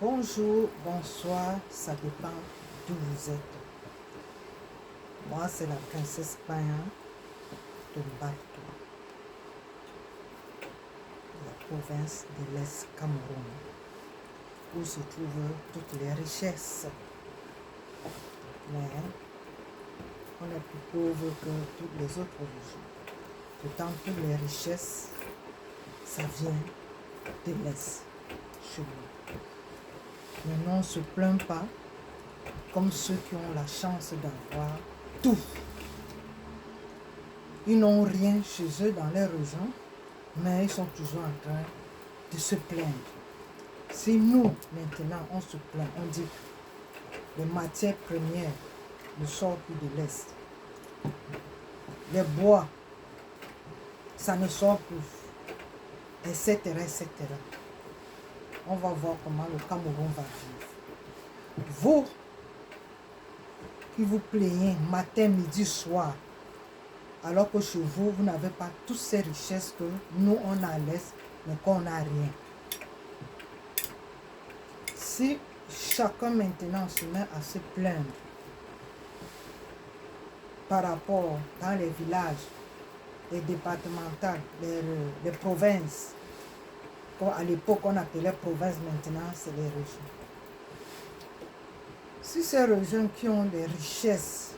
Bonjour, bonsoir, ça dépend d'où vous êtes. Moi, c'est la princesse Paya de Mbarto, la province de l'Est Cameroun, où se trouvent toutes les richesses. Mais on est plus pauvre que toutes les autres régions. Pourtant, toutes les richesses, ça vient de l'Est, chez nous. Mais nous, on ne se plaint pas, comme ceux qui ont la chance d'avoir tout. Ils n'ont rien chez eux dans leur région, mais ils sont toujours en train de se plaindre. Si nous, maintenant, on se plaint, on dit que les matières premières ne sortent plus de l'Est. Les bois, ça ne sort plus, etc., etc. On va voir comment le Cameroun va vivre. Vous, qui vous plaignez matin, midi, soir, alors que chez vous, vous n'avez pas toutes ces richesses que nous, on a à l'Est, mais qu'on n'a rien. Si chacun maintenant se met à se plaindre par rapport dans les villages, les départementales, les provinces, comme à l'époque on appelait provinces, maintenant c'est les régions. Si ces régions qui ont des richesses,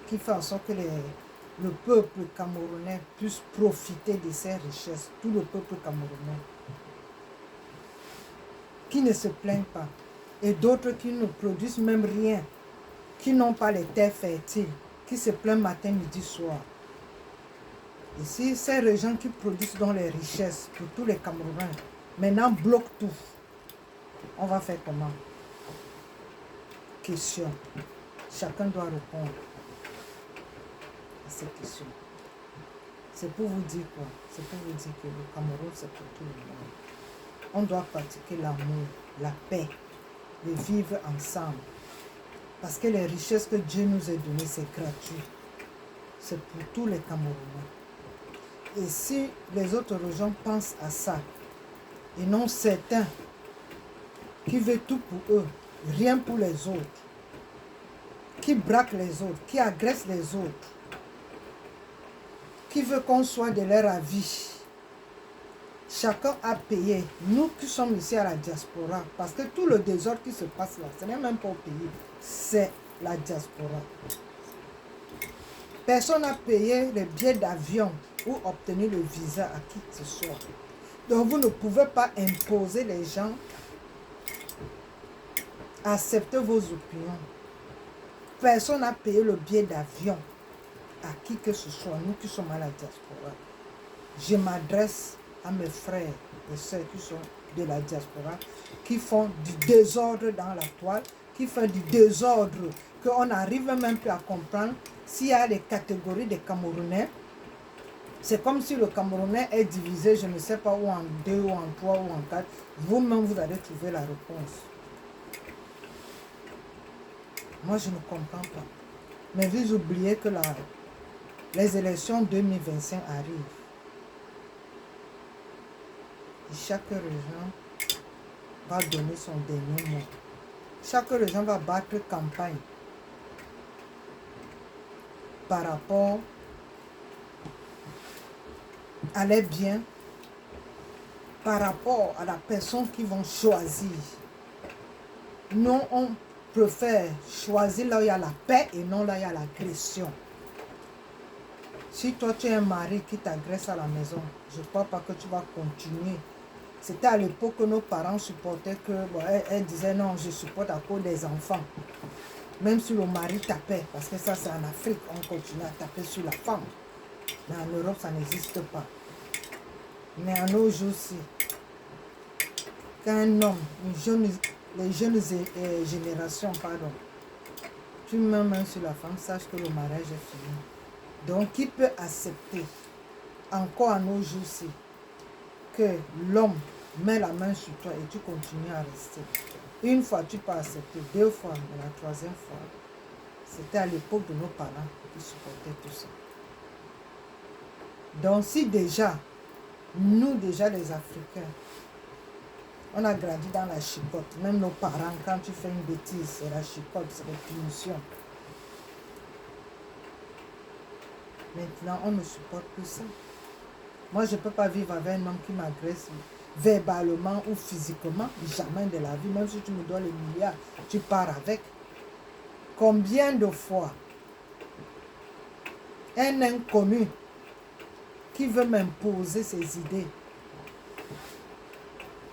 qui font en sorte que le peuple camerounais puisse profiter de ces richesses, tout le peuple camerounais, qui ne se plaignent pas, et d'autres qui ne produisent même rien, qui n'ont pas les terres fertiles, qui se plaignent matin, midi, soir. Et si ces régions qui produisent donc les richesses pour tous les Camerounais, maintenant bloquent tout, on va faire comment? Question. Chacun doit répondre à cette question. C'est pour vous dire quoi? C'est pour vous dire que le Cameroun, c'est pour tout le monde. On doit pratiquer l'amour, la paix, de vivre ensemble. Parce que les richesses que Dieu nous a données, c'est gratuit. C'est pour tous les Camerounais. Et si les autres régions pensent à ça, et non certains qui veulent tout pour eux, rien pour les autres, qui braquent les autres, qui agressent les autres, qui veulent qu'on soit de leur avis, chacun a payé. Nous qui sommes ici à la diaspora, parce que tout le désordre qui se passe là, ce n'est même pas au pays, c'est la diaspora. Personne n'a payé les billets d'avion ou obtenir le visa à qui que ce soit. Donc vous ne pouvez pas imposer les gens à accepter vos opinions. Personne n'a payé le billet d'avion à qui que ce soit, nous qui sommes à la diaspora. Je m'adresse à mes frères et sœurs qui sont de la diaspora, qui font du désordre dans la toile, qui font du désordre qu'on n'arrive même plus à comprendre. S'il y a les catégories des Camerounais, c'est comme si le Camerounais est divisé, je ne sais pas, ou en 2, ou en 3, ou en 4. Vous-même, vous allez trouver la réponse. Moi, je ne comprends pas. Mais vous oubliez que les élections 2025 arrivent. Et chaque région va donner son dernier mot. Chaque région va battre campagne par rapport à les biens, par rapport à la personne qu'ils vont choisir. Nous, on préfère choisir là où il y a la paix et non là où il y a l'agression. Si toi tu es un mari qui t'agresse à la maison, je ne crois pas que tu vas continuer. C'était à l'époque que nos parents supportaient que, bon, elles disaient non, je supporte à cause des enfants. Même si le mari tapait, parce que ça c'est en Afrique, on continue à taper sur la femme. Mais en Europe, ça n'existe pas. Mais en nos jours-ci, quand un homme, les jeunes générations, pardon, tu mets main sur la femme, sache que le mariage est fini. Donc, qui peut accepter, encore à nos jours-ci, que l'homme met la main sur toi et tu continues à rester? Une fois, tu peux accepter, 2 fois, mais la 3e fois, c'était à l'époque de nos parents qui supportaient tout ça. Donc, si déjà, nous déjà les Africains, On a grandi dans la chicotte. Même nos parents, quand tu fais une bêtise, c'est la chicotte, c'est la punition. Maintenant, on ne supporte plus ça. Moi, je ne peux pas vivre avec un homme qui m'agresse verbalement ou physiquement. Jamais de la vie. Même si tu me dois les milliards, tu pars avec. Combien de fois un inconnu qui veut m'imposer ses idées,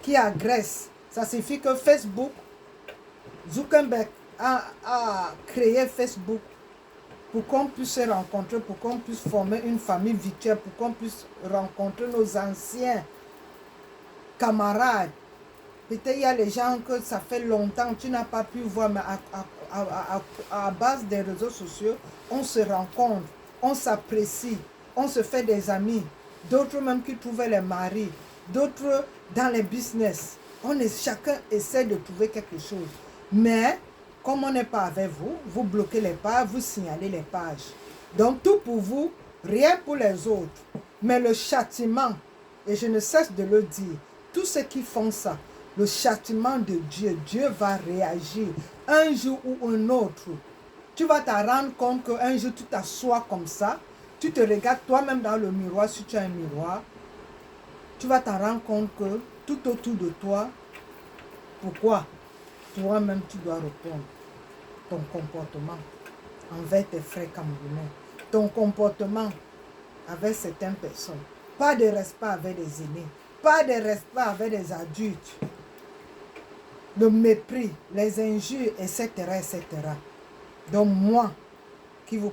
qui agresse, ça suffit que Facebook, Zuckerberg a créé Facebook pour qu'on puisse se rencontrer, pour qu'on puisse former une famille virtuelle, pour qu'on puisse rencontrer nos anciens camarades. Peut-être il y a les gens que ça fait longtemps que tu n'as pas pu voir, mais à base des réseaux sociaux, on se rencontre, on s'apprécie, on se fait des amis. D'autres même qui trouvaient les maris, d'autres dans les business. Chacun essaie de trouver quelque chose. Mais comme on n'est pas avec vous, vous bloquez les pages, vous signalez les pages. Donc tout pour vous, rien pour les autres. Mais le châtiment, et je ne cesse de le dire, tous ceux qui font ça, le châtiment de Dieu, Dieu va réagir un jour ou un autre. Tu vas te rendre compte qu'un jour tu t'assois comme ça, tu te regardes toi-même dans le miroir, si tu as un miroir, tu vas te rendre compte que tout autour de toi, pourquoi toi-même tu dois répondre. Ton comportement envers tes frères camerounais, ton comportement avec certaines personnes, pas de respect avec les aînés, pas de respect avec les adultes, le mépris, les injures, etc., etc. Donc moi, qui vous